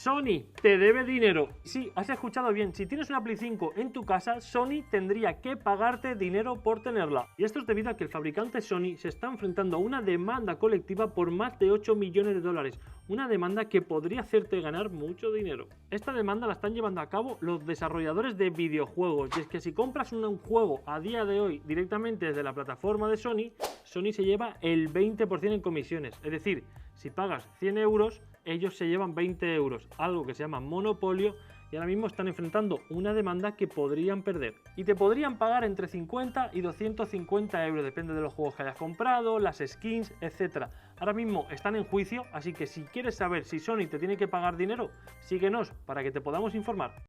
Sony te debe dinero. Sí, has escuchado bien. Si tienes una Play 5 en tu casa, Sony tendría que pagarte dinero por tenerla. Y esto es debido a que el fabricante Sony se está enfrentando a una demanda colectiva por más de 8 millones de dólares. Una demanda que podría hacerte ganar mucho dinero. Esta demanda la están llevando a cabo los desarrolladores de videojuegos. Y es que si compras un juego a día de hoy directamente desde la plataforma de Sony, Sony se lleva el 20% en comisiones. Es decir, si pagas 100 euros, ellos se llevan 20 euros, algo que se llama monopolio, y ahora mismo están enfrentando una demanda que podrían perder. Y te podrían pagar entre 50 y 250 euros, depende de los juegos que hayas comprado, las skins, etc. Ahora mismo están en juicio, así que si quieres saber si Sony te tiene que pagar dinero, síguenos para que te podamos informar.